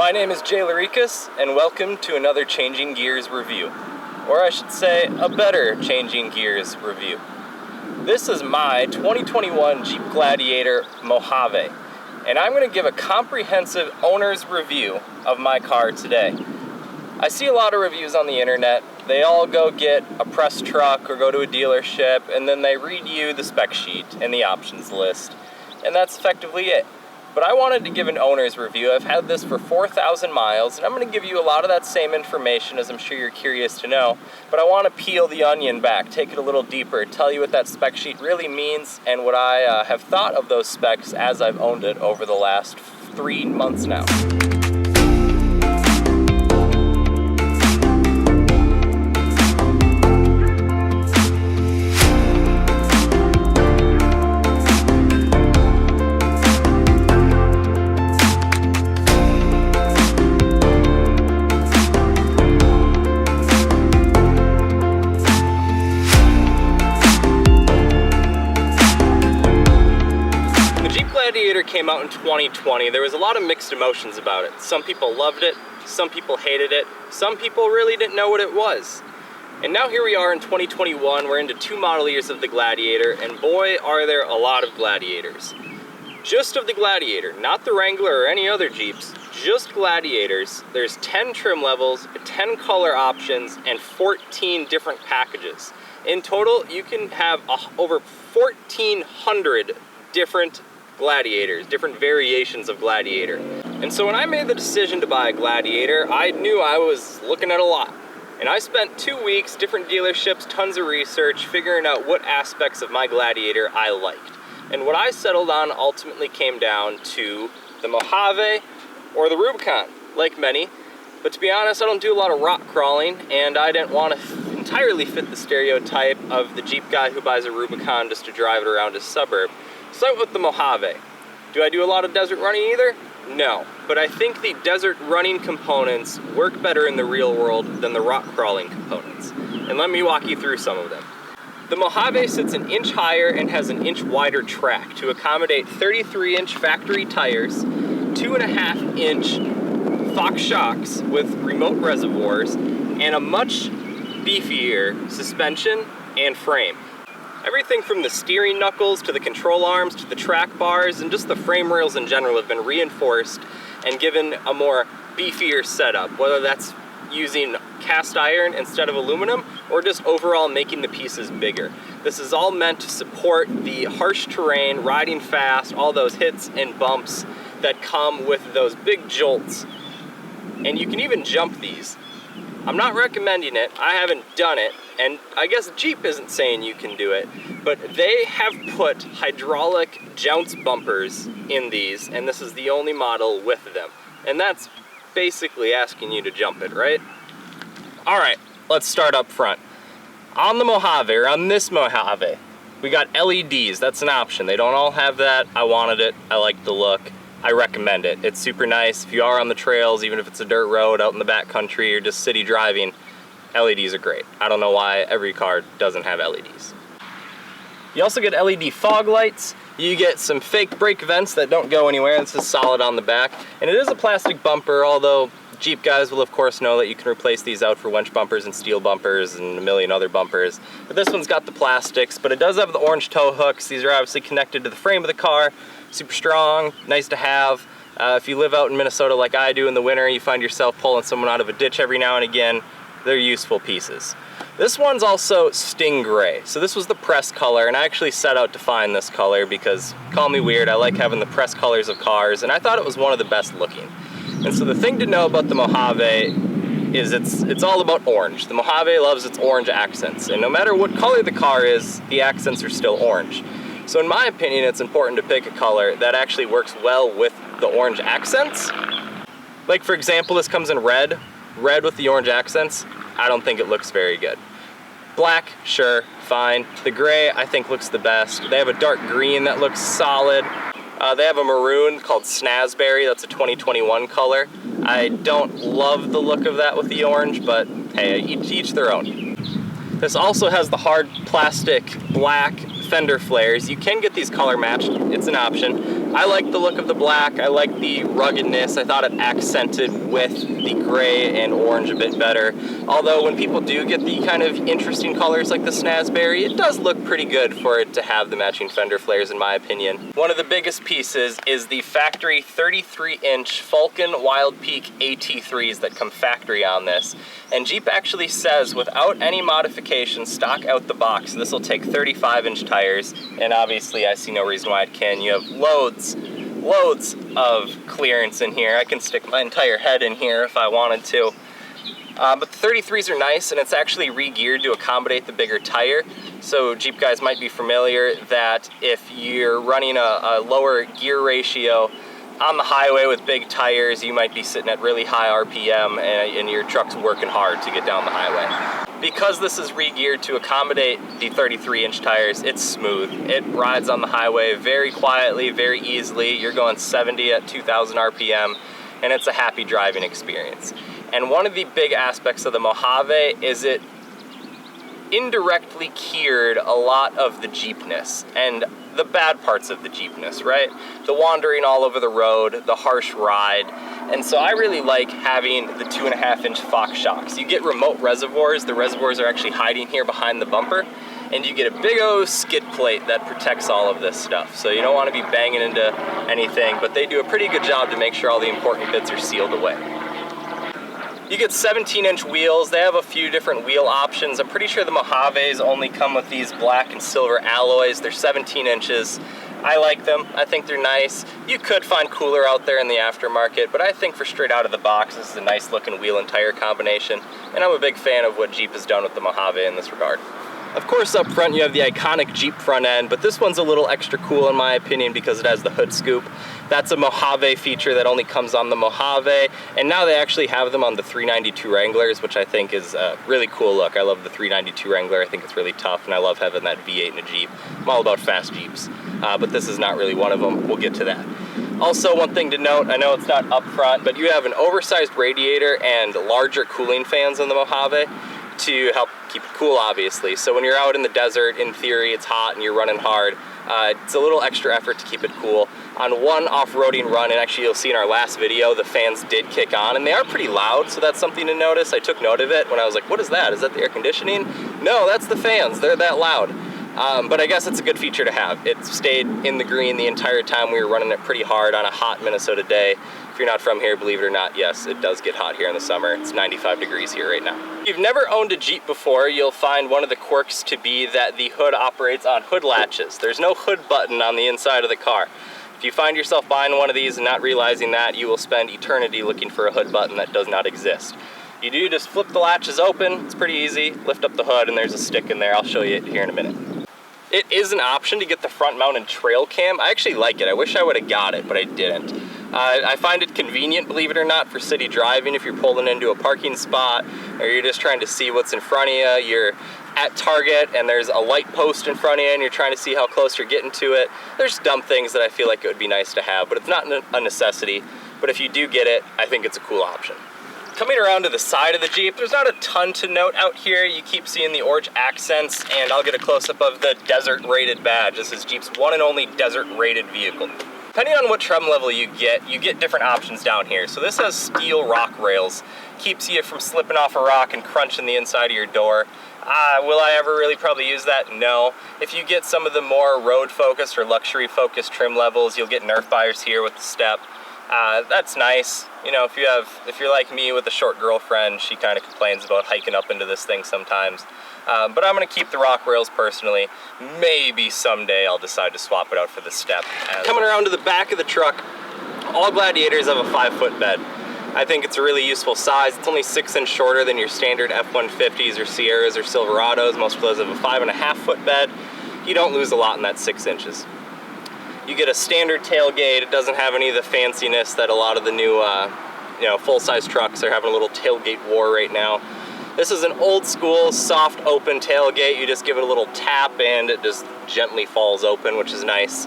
My name is Jay Larikas, and welcome to another Changing Gears review. Or I should say, a better Changing Gears review. This is my 2021 Jeep Gladiator Mojave, and I'm going to give a comprehensive owner's review of my car today. I see a lot of reviews on the internet. They all go get a press truck or go to a dealership, and then they read you the spec sheet and the options list, and that's effectively it. But I wanted to give an owner's review. I've had this for 4,000 miles, and I'm going to give you a lot of that same information, as I'm sure you're curious to know. But I want to peel the onion back, take it a little deeper, tell you what that spec sheet really means, and what I have thought of those specs as I've owned it over the last 3 months now. Gladiator came out in 2020. There was a lot of mixed emotions about it. Some people loved it, some people hated it, some people really didn't know what it was. And now here we are in 2021, we're into 2 model years of the Gladiator, and boy are there a lot of Gladiators. Just of the Gladiator, not the Wrangler or any other Jeeps, just Gladiators. There's 10 trim levels, 10 color options, and 14 different packages. In total, you can have over 1,400 different Gladiators, different variations of Gladiator. And so when I made the decision to buy a Gladiator, I knew I was looking at a lot. And I spent 2 weeks, different dealerships, tons of research, figuring out what aspects of my Gladiator I liked. And what I settled on ultimately came down to the Mojave or the Rubicon, like many. But to be honest, I don't do a lot of rock crawling, and I didn't want to entirely fit the stereotype of the Jeep guy who buys a Rubicon just to drive it around his suburb. So with the Mojave. Do I do a lot of desert running either? No, but I think the desert running components work better in the real world than the rock crawling components. And let me walk you through some of them. The Mojave sits an inch higher and has an inch wider track to accommodate 33-inch factory tires, 2.5-inch Fox shocks with remote reservoirs, and a much beefier suspension and frame. Everything from the steering knuckles to the control arms to the track bars and just the frame rails in general have been reinforced and given a more beefier setup, whether that's using cast iron instead of aluminum or just overall making the pieces bigger. This is all meant to support the harsh terrain, riding fast, all those hits and bumps that come with those big jolts. And you can even jump these. I'm not recommending it, I haven't done it, and I guess Jeep isn't saying you can do it, but they have put hydraulic jounce bumpers in these, and this is the only model with them. And that's basically asking you to jump it, right? Alright, let's start up front. On the Mojave, or on this Mojave, we got LEDs, that's an option. They don't all have that, I wanted it, I like the look. I recommend it. It's super nice. If you are on the trails, even if it's a dirt road out in the backcountry or just city driving, LEDs are great. I don't know why every car doesn't have LEDs. You also get LED fog lights. You get some fake brake vents that don't go anywhere. This is solid on the back. And it is a plastic bumper, although Jeep guys will of course know that you can replace these out for winch bumpers and steel bumpers and a million other bumpers. But this one's got the plastics, but it does have the orange tow hooks. These are obviously connected to the frame of the car. Super strong, nice to have. If you live out in Minnesota like I do in the winter, you find yourself pulling someone out of a ditch every now and again, they're useful pieces. This one's also Stingray. So this was the press color, and I actually set out to find this color because, call me weird, I like having the press colors of cars, and I thought it was one of the best looking. And so the thing to know about the Mojave is it's all about orange. The Mojave loves its orange accents, and no matter what color the car is, the accents are still orange. So in my opinion, it's important to pick a color that actually works well with the orange accents. Like for example, this comes in red with the orange accents. I don't think it looks very good. Black, sure, fine. The gray, I think looks the best. They have a dark green that looks solid. They have a maroon called Snazberry, that's a 2021 color. I don't love the look of that with the orange, but hey, each their own. This also has the hard plastic black fender flares. You can get these color matched, it's an option. I like the look of the black, I like the ruggedness. I thought it accented with the gray and orange a bit better. Although when people do get the kind of interesting colors like the Snazberry, it does look pretty good for it to have the matching fender flares in my opinion. One of the biggest pieces is the factory 33-inch Falcon Wild Peak AT3s that come factory on this. And Jeep actually says without any modifications, stock out the box, this will take 35-inch tires, and obviously I see no reason why it can. You have loads of clearance in here. I can stick my entire head in here if I wanted to. But the 33s are nice, and it's actually re-geared to accommodate the bigger tire. So Jeep guys might be familiar that if you're running a lower gear ratio on the highway with big tires, you might be sitting at really high RPM and your truck's working hard to get down the highway. Because this is re-geared to accommodate the 33-inch tires, it's smooth. It rides on the highway very quietly, very easily. You're going 70 at 2,000 RPM, and it's a happy driving experience. And one of the big aspects of the Mojave is it indirectly cured a lot of the Jeepness and the bad parts of the Jeepness, right? The wandering all over the road, the harsh ride. And so I really like having the 2.5-inch Fox shocks. You get remote reservoirs. The reservoirs are actually hiding here behind the bumper, and you get a big old skid plate that protects all of this stuff. So you don't want to be banging into anything, but they do a pretty good job to make sure all the important bits are sealed away. You get 17-inch wheels. They have a few different wheel options. I'm pretty sure the Mojaves only come with these black and silver alloys. They're 17 inches. I like them. I think they're nice. You could find cooler out there in the aftermarket, but I think for straight out of the box, this is a nice looking wheel and tire combination, and I'm a big fan of what Jeep has done with the Mojave in this regard. Of course, up front you have the iconic Jeep front end, but this one's a little extra cool in my opinion because it has the hood scoop. That's a Mojave feature that only comes on the Mojave, and now they actually have them on the 392 Wranglers, which I think is a really cool look. I love the 392 Wrangler. I think it's really tough, and I love having that V8 in a Jeep. I'm all about fast Jeeps, but this is not really one of them. We'll get to that. Also, one thing to note, I know it's not up front, but you have an oversized radiator and larger cooling fans on the Mojave to help keep it cool, obviously. So when you're out in the desert, in theory, it's hot and you're running hard, it's a little extra effort to keep it cool. On one off-roading run, and actually you'll see in our last video, the fans did kick on, and they are pretty loud, so that's something to notice. I took note of it when I was like, what is that? Is that the air conditioning? No, that's the fans. They're that loud. But I guess it's a good feature to have. It stayed in the green the entire time we were running it pretty hard on a hot Minnesota day. If you're not from here, believe it or not, yes, it does get hot here in the summer. It's 95 degrees here right now. If you've never owned a Jeep before, you'll find one of the quirks to be that the hood operates on hood latches. There's no hood button on the inside of the car. If you find yourself buying one of these and not realizing that, you will spend eternity looking for a hood button that does not exist. You do just flip the latches open, it's pretty easy, lift up the hood, and there's a stick in there. I'll show you it here in a minute. It is an option to get the front mounted trail cam. I actually like it. I wish I would have got it, but I didn't. I find it convenient, believe it or not, for city driving. If you're pulling into a parking spot or you're just trying to see what's in front of you, you're at Target and there's a light post in front of you and you're trying to see how close you're getting to it. There's dumb things that I feel like it would be nice to have, but it's not a necessity. But if you do get it, I think it's a cool option. Coming around to the side of the Jeep, there's not a ton to note out here. You keep seeing the orange accents, and I'll get a close-up of the desert rated badge. This is Jeep's one and only desert rated vehicle. Depending on what trim level you get different options down here. So this has steel rock rails, keeps you from slipping off a rock and crunching the inside of your door. Will I ever really probably use that? No. If you get some of the more road focused or luxury focused trim levels, you'll get Nerf bars here with the step. That's nice. You know, if you're like me with a short girlfriend, she kind of complains about hiking up into this thing sometimes. But I'm gonna keep the rock rails personally. Maybe someday I'll decide to swap it out for the step. Coming around to the back of the truck, all Gladiators have a 5-foot bed. I think it's a really useful size. It's only 6 inches shorter than your standard F-150s or Sierras or Silverados. Most of those have a 5.5-foot bed. You don't lose a lot in that 6 inches. You get a standard tailgate. It doesn't have any of the fanciness that a lot of the new full-size trucks are having a little tailgate war right now. This is an old school soft open tailgate. You just give it a little tap and it just gently falls open, which is nice.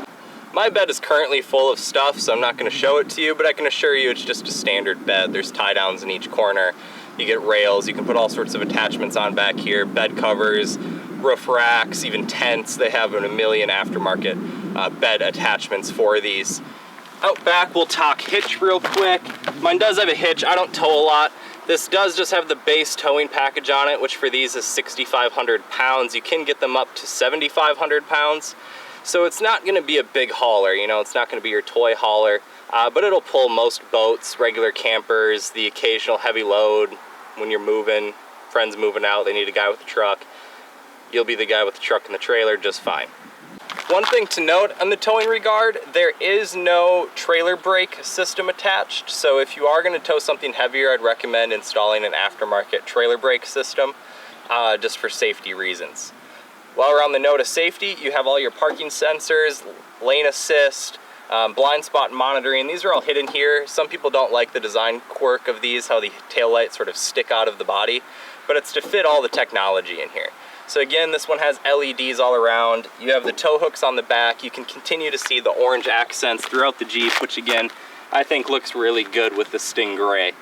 My bed is currently full of stuff, so I'm not going to show it to you, but I can assure you it's just a standard bed. There's tie downs in each corner. You get rails. You can put all sorts of attachments on back here, bed covers, roof racks, even tents. They have a million aftermarket bed attachments for these. Out back, we'll talk hitch real quick. Mine does have a hitch. I don't tow a lot. This does just have the base towing package on it, which for these is 6,500 pounds. You can get them up to 7,500 pounds. So it's not gonna be a big hauler, you know, it's not gonna be your toy hauler, but it'll pull most boats, regular campers, the occasional heavy load. When you're moving, friends moving out, they need a guy with a truck. You'll be the guy with the truck and the trailer just fine. One thing to note on the towing regard, there is no trailer brake system attached. So if you are gonna tow something heavier, I'd recommend installing an aftermarket trailer brake system just for safety reasons. While we're on the note of safety, you have all your parking sensors, lane assist, blind spot monitoring. These are all hidden here. Some people don't like the design quirk of these, how the taillights sort of stick out of the body, but it's to fit all the technology in here. So again, this one has LEDs all around. You have the tow hooks on the back. You can continue to see the orange accents throughout the Jeep, which again, I think looks really good with the Stingray.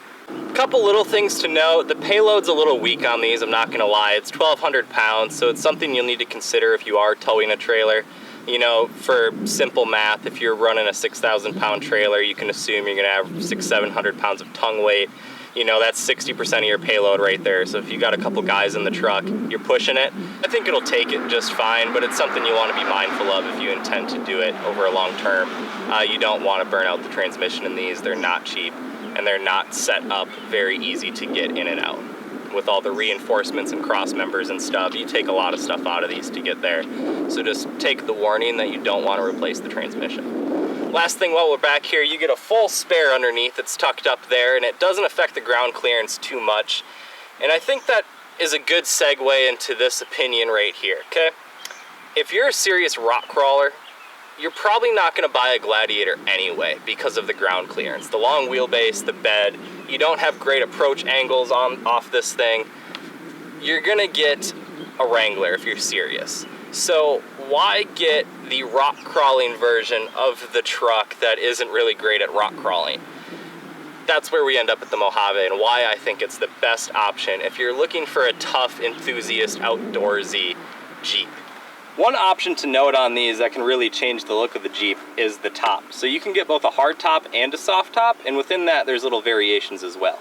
Couple little things to note. The payload's a little weak on these, I'm not gonna lie. It's 1,200 pounds, so it's something you'll need to consider if you are towing a trailer. You know, for simple math, if you're running a 6,000 pound trailer, you can assume you're gonna have 600-700 pounds of tongue weight. You know, that's 60% of your payload right there. So if you got a couple guys in the truck, you're pushing it, I think it'll take it just fine, but it's something you want to be mindful of if you intend to do it over a long term. You don't want to burn out the transmission in these. They're not cheap, and they're not set up very easy to get in and out. With all the reinforcements and cross members and stuff, you take a lot of stuff out of these to get there. So just take the warning that you don't want to replace the transmission. Last thing while we're back here, you get a full spare underneath that's tucked up there, and it doesn't affect the ground clearance too much. And I think that is a good segue into this opinion right here, okay? If you're a serious rock crawler, you're probably not gonna buy a Gladiator anyway because of the ground clearance. The long wheelbase, the bed, you don't have great approach angles off this thing. You're gonna get a Wrangler if you're serious. So why get the rock crawling version of the truck that isn't really great at rock crawling? That's where we end up at the Mojave, and why I think it's the best option if you're looking for a tough, enthusiast, outdoorsy Jeep. One option to note on these that can really change the look of the Jeep is the top. So you can get both a hard top and a soft top, and within that there's little variations as well.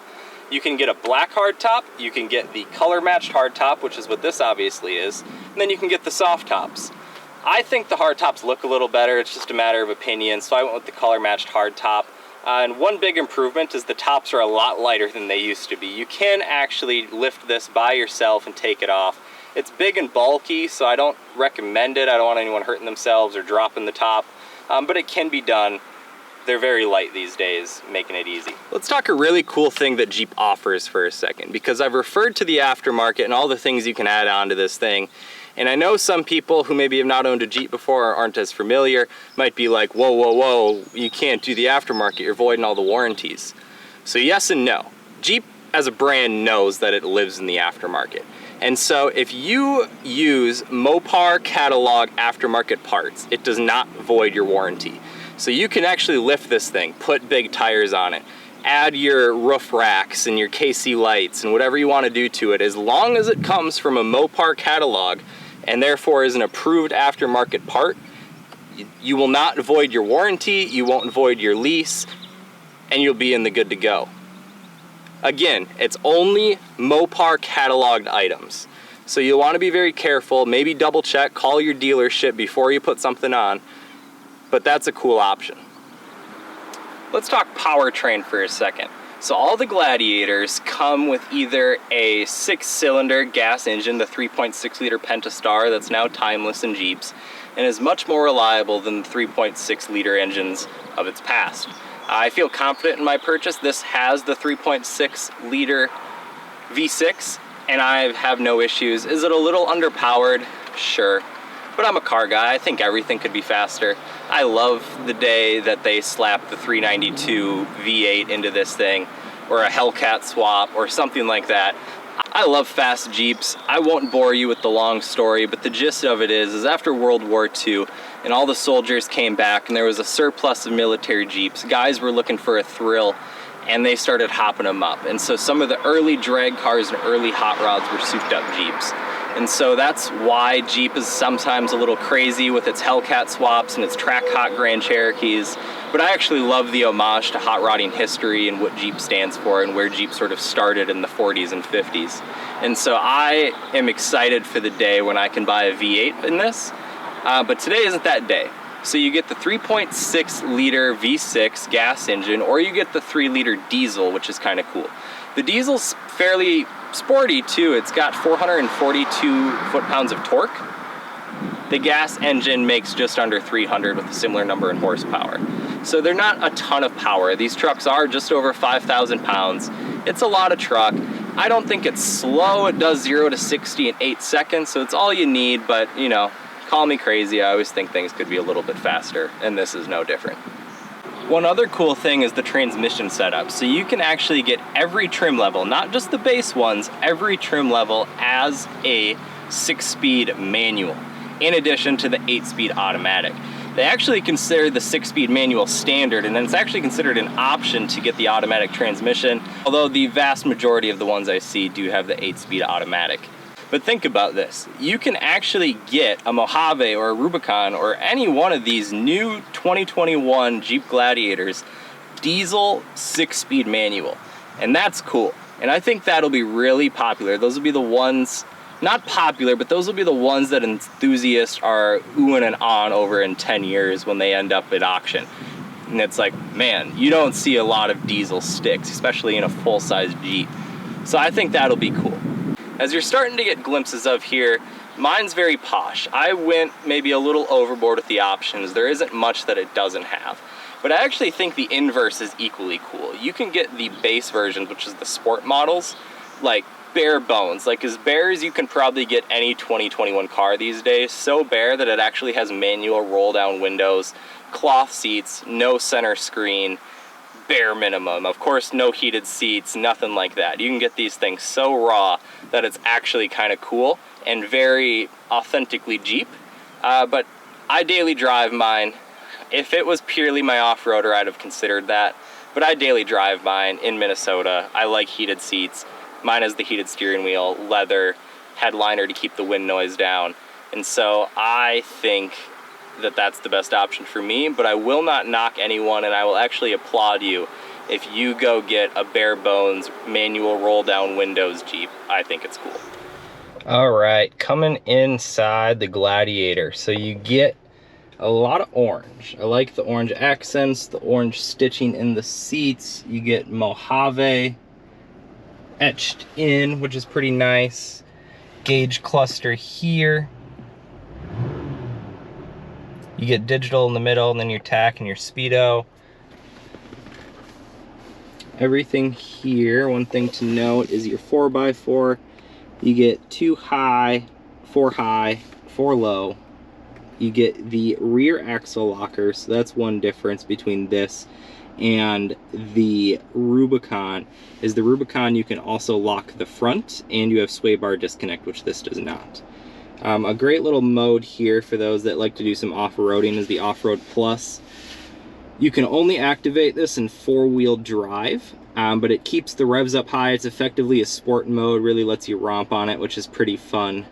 You can get a black hard top, you can get the color matched hard top, which is what this obviously is, and then you can get the soft tops. I think the hard tops look a little better, it's just a matter of opinion, so I went with the color matched hard top. And one big improvement is the tops are a lot lighter than they used to be. You can actually lift this by yourself and take it off. It's big and bulky, so I don't recommend it. I don't want anyone hurting themselves or dropping the top, but it can be done. They're very light these days, making it easy. Let's talk a really cool thing that Jeep offers for a second, because I've referred to the aftermarket and all the things you can add on to this thing. And I know some people who maybe have not owned a Jeep before or aren't as familiar might be like, whoa, whoa, whoa, you can't do the aftermarket, you're voiding all the warranties. So yes and no. Jeep as a brand knows that it lives in the aftermarket. And so if you use Mopar catalog aftermarket parts, it does not void your warranty. So you can actually lift this thing, put big tires on it, add your roof racks and your KC lights and whatever you want to do to it, as long as it comes from a Mopar catalog and therefore is an approved aftermarket part, you will not void your warranty, you won't void your lease, and you'll be in the good to go. Again, it's only Mopar cataloged items. So you'll want to be very careful, maybe double check, call your dealership before you put something on, but that's a cool option. Let's talk powertrain for a second. So all the Gladiators come with either a 6-cylinder gas engine, the 3.6 liter Pentastar that's now timeless in Jeeps, and is much more reliable than the 3.6 liter engines of its past. I feel confident in my purchase. This has the 3.6 liter V6, and I have no issues. Is it a little underpowered? Sure. But I'm a car guy, I think everything could be faster. I love the day that they slap the 392 V8 into this thing, or a Hellcat swap, or something like that. I love fast Jeeps. I won't bore you with the long story, but the gist of it is after World War II, and all the soldiers came back, and there was a surplus of military Jeeps, guys were looking for a thrill, and they started hopping them up. And so some of the early drag cars and early hot rods were souped up Jeeps. And so that's why Jeep is sometimes a little crazy with its Hellcat swaps and its track hot Grand Cherokees. But I actually love the homage to hot rodding history and what Jeep stands for and where Jeep sort of started in the 40s and 50s. And so I am excited for the day when I can buy a V8 in this, but today isn't that day. So you get the 3.6 liter V6 gas engine, or you get the 3 liter diesel, which is kind of cool. The diesel's fairly sporty too. It's got 442 foot-pounds of torque. The gas engine makes just under 300 with a similar number in horsepower. So they're not a ton of power. These trucks are just over 5,000 pounds. It's a lot of truck. I don't think it's slow. It does 0 to 60 in 8 seconds, so it's all you need, but you know, call me crazy. I always think things could be a little bit faster, and this is no different. One other cool thing is the transmission setup. So you can actually get every trim level, not just the base ones, every trim level as a 6-speed manual, in addition to the 8-speed automatic. They actually consider the 6-speed manual standard, and then it's actually considered an option to get the automatic transmission, although the vast majority of the ones I see do have the 8-speed automatic. But think about this. You can actually get a Mojave or a Rubicon or any one of these new 2021 Jeep Gladiators diesel 6-speed manual. And that's cool. And I think that'll be really popular. Those will be the ones, not popular, but those will be the ones that enthusiasts are oohing and on over in 10 years when they end up at auction. And it's like, man, you don't see a lot of diesel sticks, especially in a full-size Jeep. So I think that'll be cool. As you're starting to get glimpses of here, mine's very posh. I went maybe a little overboard with the options. There isn't much that it doesn't have. But I actually think the inverse is equally cool. You can get the base versions, which is the sport models, like bare bones. Like as bare as you can probably get any 2021 car these days. So bare that it actually has manual roll down windows, cloth seats, no center screen, bare minimum. Of course, no heated seats, nothing like that. You can get these things so raw that it's actually kind of cool and very authentically Jeep. But I daily drive mine. If it was purely my off-roader, I'd have considered that. But I daily drive mine in Minnesota. I like heated seats. Mine has the heated steering wheel, leather, headliner to keep the wind noise down. And so I think that that's the best option for me, but I will not knock anyone, and I will actually applaud you if you go get a bare bones manual roll down windows Jeep. I think it's cool. All right, coming inside the Gladiator. So you get a lot of orange. I like the orange accents, the orange stitching in the seats. You get Mojave etched in, which is pretty nice. Gauge cluster here. You get digital in the middle, and then your tach and your speedo. Everything here, one thing to note is your 4x4. You get 2 high, 4 high, 4 low. You get the rear axle locker, so that's one difference between this and the Rubicon. Is the Rubicon you can also lock the front, and you have sway bar disconnect, which this does not. A great little mode here for those that like to do some off-roading is the Off-Road Plus. You can only activate this in 4-wheel drive, but it keeps the revs up high. It's effectively a sport mode, really lets you romp on it, which is pretty fun.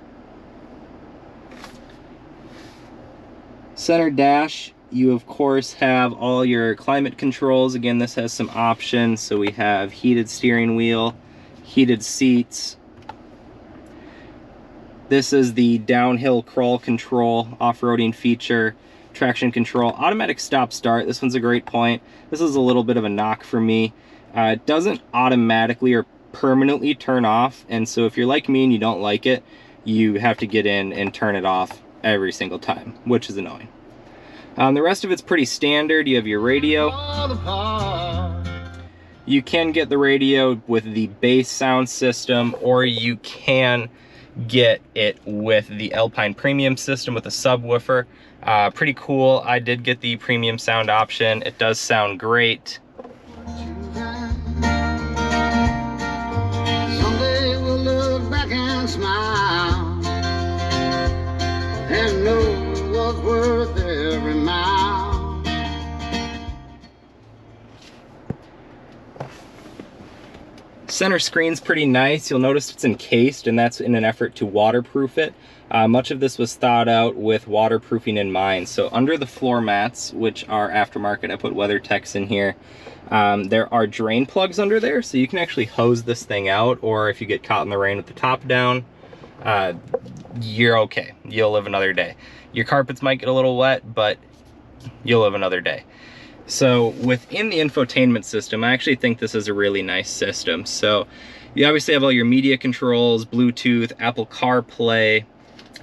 Center dash, you of course have all your climate controls. Again, this has some options. So we have heated steering wheel, heated seats. This is the downhill crawl control, off-roading feature, traction control, automatic stop start. This one's a great point. This is a little bit of a knock for me. It doesn't automatically or permanently turn off, and so if you're like me and you don't like it, you have to get in and turn it off every single time, which is annoying. The rest of it's pretty standard. You have your radio. You can get the radio with the base sound system, or you can get it with the Alpine Premium system with a subwoofer. Pretty cool. I did get the premium sound option. It does sound great. Someday we'll look back and smile and know it was worth every mile. Center screen's pretty nice. You'll notice it's encased, and that's in an effort to waterproof it. Much of this was thought out with waterproofing in mind. So under the floor mats, which are aftermarket, I put WeatherTechs in here. There are drain plugs under there, so you can actually hose this thing out, or if you get caught in the rain with the top down, you're okay. You'll live another day. Your carpets might get a little wet, but you'll live another day. So within the infotainment system, I actually think this is a really nice system. So you obviously have all your media controls, Bluetooth, Apple CarPlay,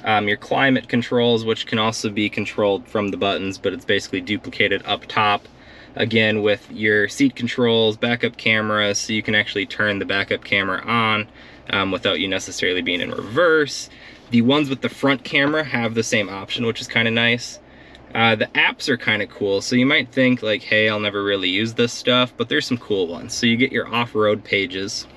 your climate controls, which can also be controlled from the buttons, but it's basically duplicated up top. Again, with your seat controls, backup camera, so you can actually turn the backup camera on without you necessarily being in reverse. The ones with the front camera have the same option, which is kind of nice. The apps are kind of cool, so you might think like, hey, I'll never really use this stuff, but there's some cool ones. So you get your off-road pages.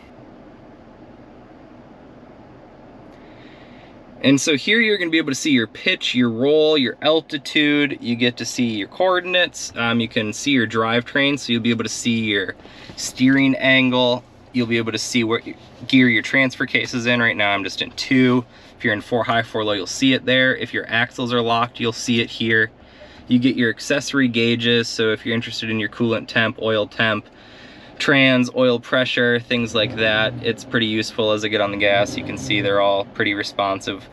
And so here you're going to be able to see your pitch, your roll, your altitude. You get to see your coordinates. You can see your drivetrain, so you'll be able to see your steering angle. You'll be able to see what gear your transfer case is in. Right now I'm just in 2. If you're in 4 high, 4 low, you'll see it there. If your axles are locked, you'll see it here. You get your accessory gauges, so if you're interested in your coolant temp, oil temp, trans, oil pressure, things like that, it's pretty useful. As I get on the gas, you can see they're all pretty responsive.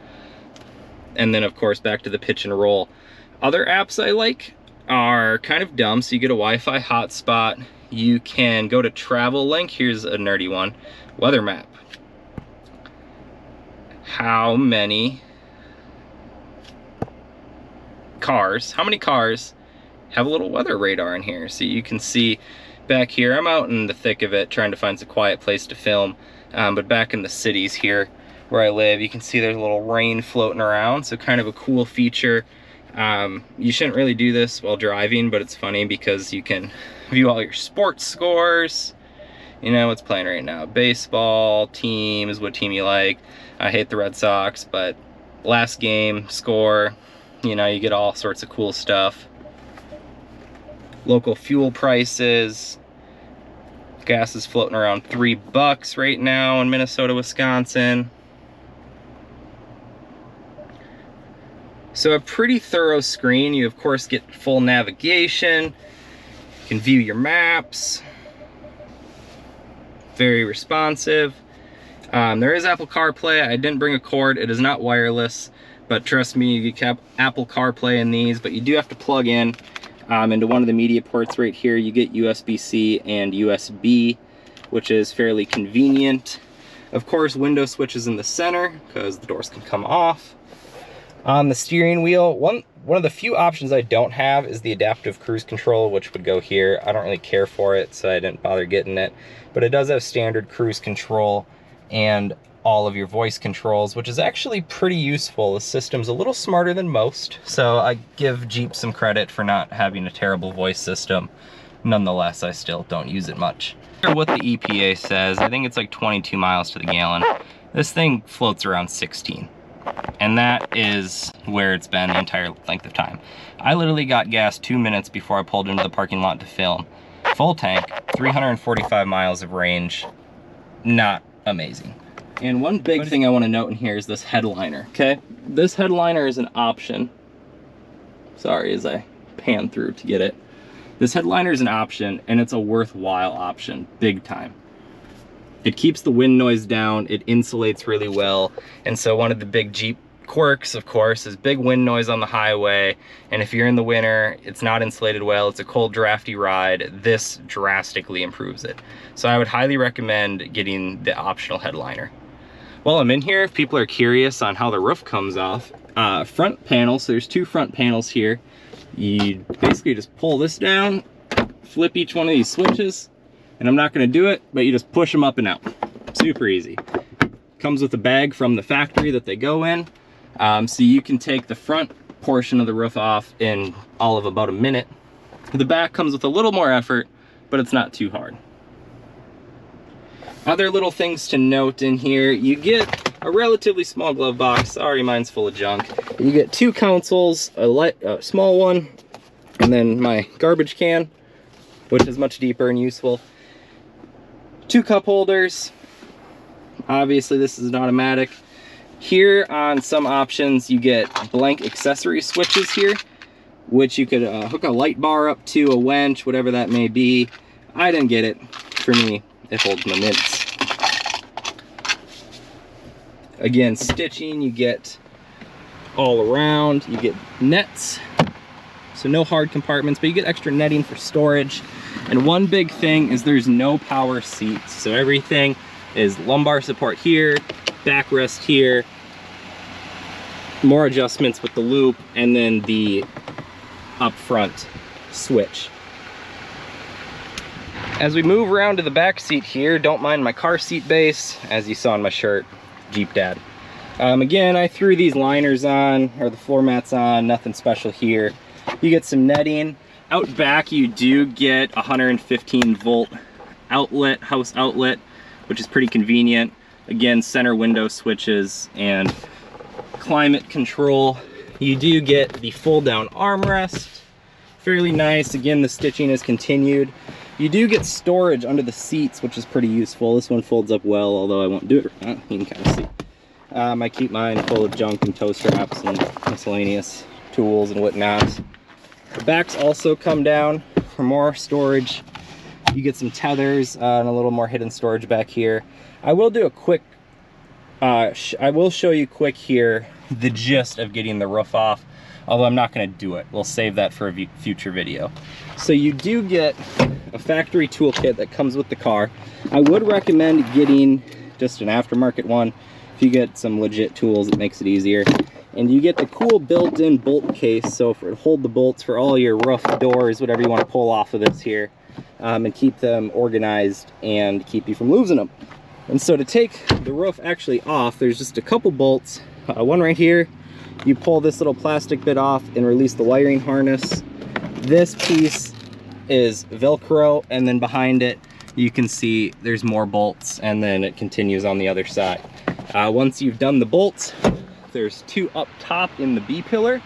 And then of course back to the pitch and roll. Other apps I like are kind of dumb. So you get a Wi-Fi hotspot. You can go to travel link. Here's a nerdy one. Weather map. How many cars have a little weather radar in here? So you can see back here, I'm out in the thick of it trying to find a quiet place to film, but back in the cities here where I live, you can see there's a little rain floating around, so kind of a cool feature. You shouldn't really do this while driving, but it's funny because you can view all your sports scores. You know what's playing right now, baseball, teams, what team you like. I hate the Red Sox, but last game, score, you know, you get all sorts of cool stuff. Local fuel prices. Gas is floating around $3 right now in Minnesota, Wisconsin. So a pretty thorough screen. You of course get full navigation. You can view your maps. Very responsive. There is Apple CarPlay. I didn't bring a cord. It is not wireless, but trust me, you get Apple CarPlay in these, but you do have to plug in into one of the media ports right here. You get USB-C and USB, which is fairly convenient. Of course, window switches in the center because the doors can come off. On the steering wheel, one of the few options I don't have is the adaptive cruise control, which would go here. I don't really care for it, so I didn't bother getting it. But it does have standard cruise control and all of your voice controls, which is actually pretty useful. The system's a little smarter than most, so I give Jeep some credit for not having a terrible voice system. Nonetheless, I still don't use it much. What the EPA says, I think it's like 22 miles to the gallon. This thing floats around 16. And that is where it's been the entire length of time. I literally got gas 2 minutes before I pulled into the parking lot to film. Full tank, 345 miles of range. Not amazing. And one big thing I want to note in here is this headliner, okay? This headliner is an option. Sorry, as I pan through to get it. This headliner is an option, and it's a worthwhile option, big time. It keeps the wind noise down, it insulates really well, and so one of the big Jeep quirks, of course, is big wind noise on the highway, and if you're in the winter, it's not insulated well, it's a cold, drafty ride, this drastically improves it. So I would highly recommend getting the optional headliner. While I'm in here, if people are curious on how the roof comes off, front panel, so there's 2 front panels here. You basically just pull this down, flip each one of these switches, and I'm not gonna do it, but you just push them up and out. Super easy. Comes with a bag from the factory that they go in. So you can take the front portion of the roof off in all of about a minute. The back comes with a little more effort, but it's not too hard. Other little things to note in here, you get a relatively small glove box. Sorry, mine's full of junk. You get 2 consoles, a small one, and then my garbage can, which is much deeper and useful. 2 cup holders. Obviously this is an automatic. Here on some options you get blank accessory switches here, which you could hook a light bar up to, a winch, whatever that may be. I didn't get it. For me, it holds my mints. Again, stitching you get all around. You get nets, so no hard compartments, but you get extra netting for storage. And one big thing is there's no power seats, so everything is lumbar support here, backrest here, more adjustments with the loop, and then the up front switch. As we move around to the back seat here, don't mind my car seat base, as you saw on my shirt, Jeep Dad. Again, I threw these liners on, or the floor mats on, nothing special here. You get some netting. Out back you do get a 115 volt outlet, house outlet, which is pretty convenient. Again, center window switches and climate control. You do get the fold down armrest, fairly nice. Again, the stitching is continued. You do get storage under the seats, which is pretty useful. This one folds up well, although I won't do it. You can kind of see. I keep mine full of junk and toe straps and miscellaneous tools and whatnot. The backs also come down for more storage. You get some tethers and a little more hidden storage back here. I will do a quick, I will show you quick here the gist of getting the roof off, although I'm not going to do it. We'll save that for a future video. So you do get a factory toolkit that comes with the car. I would recommend getting just an aftermarket one. If you get some legit tools, it makes it easier. And you get the cool built-in bolt case, so for hold the bolts for all your roof doors, whatever you want to pull off of this here, and keep them organized and keep you from losing them. And so to take the roof actually off, there's just a couple bolts. One right here, you pull this little plastic bit off and release the wiring harness. This piece is Velcro, and then behind it you can see there's more bolts, and then it continues on the other side. Once you've done the bolts, there's 2 up top in the B pillar,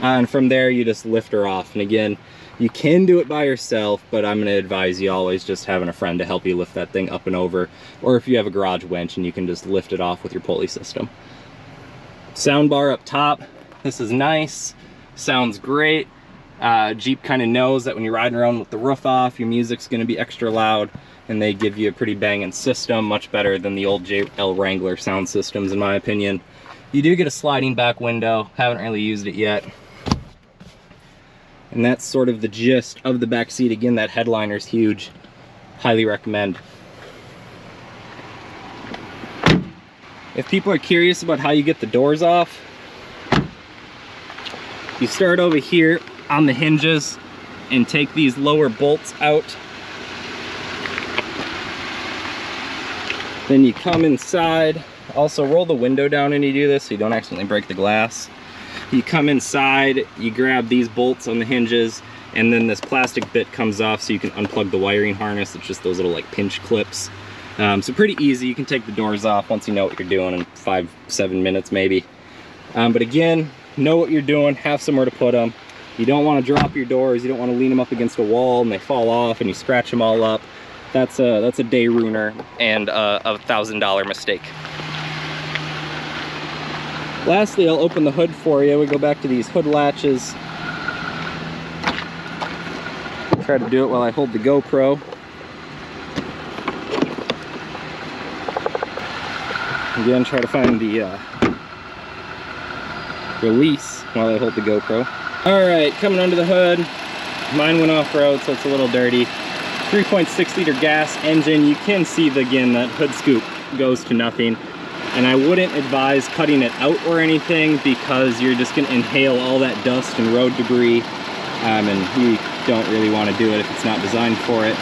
and from there you just lift her off. And again, you can do it by yourself, but I'm going to advise you always just having a friend to help you lift that thing up and over, or if you have a garage winch and you can just lift it off with your pulley system. Sound bar up top, this is nice, sounds great. Jeep kind of knows that when you're riding around with the roof off, your music's going to be extra loud, and they give you a pretty banging system, much better than the old JL Wrangler sound systems in my opinion. You do get a sliding back window, haven't really used it yet. And that's sort of the gist of the back seat. Again, that headliner's huge, highly recommend. If people are curious about how you get the doors off, you start over here on the hinges and take these lower bolts out. Then you come inside. Also roll the window down when you do this so you don't accidentally break the glass. You come inside, you grab these bolts on the hinges, and then this plastic bit comes off so you can unplug the wiring harness. It's just those little like pinch clips. So pretty easy. You can take the doors off once you know what you're doing in 5-7 minutes maybe. But again, know what you're doing, have somewhere to put them. You don't want to drop your doors, you don't want to lean them up against a wall and they fall off and you scratch them all up. That's a day ruiner and a $1,000 mistake. Lastly, I'll open the hood for you. We go back to these hood latches. Try to do it while I hold the GoPro. Again, try to find the release while I hold the GoPro. Alright, coming under the hood. Mine went off-road, so it's a little dirty. 3.6 liter gas engine. You can see, again, that hood scoop goes to nothing. And I wouldn't advise cutting it out or anything because you're just going to inhale all that dust and road debris. And you don't really want to do it if it's not designed for it.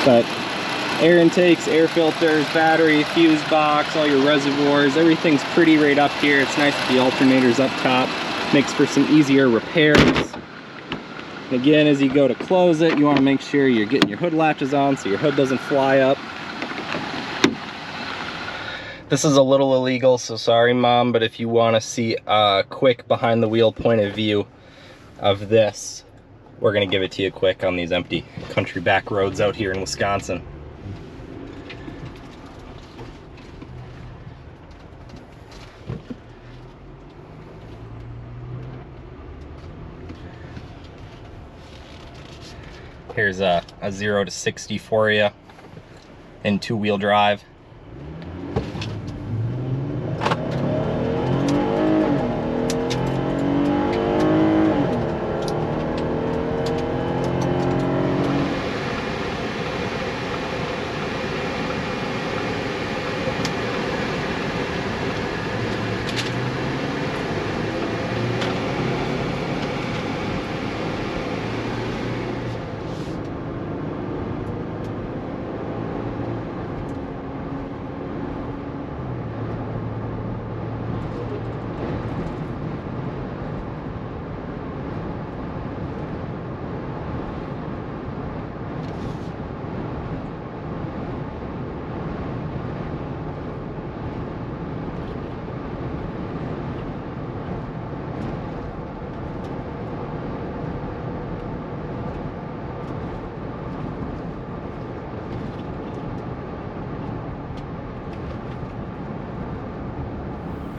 But air intakes, air filters, battery, fuse box, all your reservoirs, everything's pretty right up here. It's nice that the alternator's up top. Makes for some easier repairs. Again, as you go to close it, you want to make sure you're getting your hood latches on so your hood doesn't fly up. This is a little illegal, so sorry Mom, but if you want to see a quick behind the wheel point of view of this, we're gonna give it to you quick on these empty country back roads out here in Wisconsin. Here's a 0 to 60 for you in 2-wheel drive.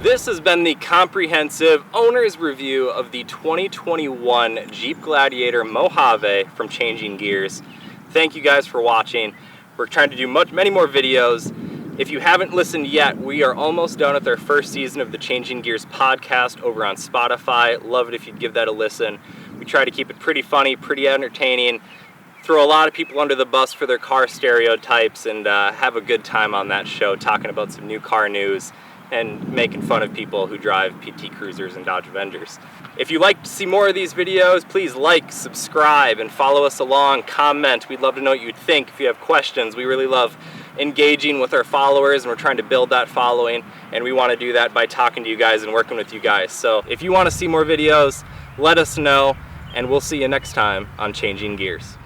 This has been the comprehensive owner's review of the 2021 Jeep Gladiator Mojave from Changing Gears. Thank you guys for watching. We're trying to do many more videos. If you haven't listened yet, we are almost done with our first season of the Changing Gears podcast over on Spotify. Love it if you'd give that a listen. We try to keep it pretty funny, pretty entertaining, throw a lot of people under the bus for their car stereotypes, and have a good time on that show, talking about some new car news and making fun of people who drive PT Cruisers and Dodge Avengers. If you'd like to see more of these videos, please like, subscribe, and follow us along, comment. We'd love to know what you'd think. If you have questions, we really love engaging with our followers, and we're trying to build that following, and we want to do that by talking to you guys and working with you guys. So if you want to see more videos, let us know, and we'll see you next time on Changing Gears.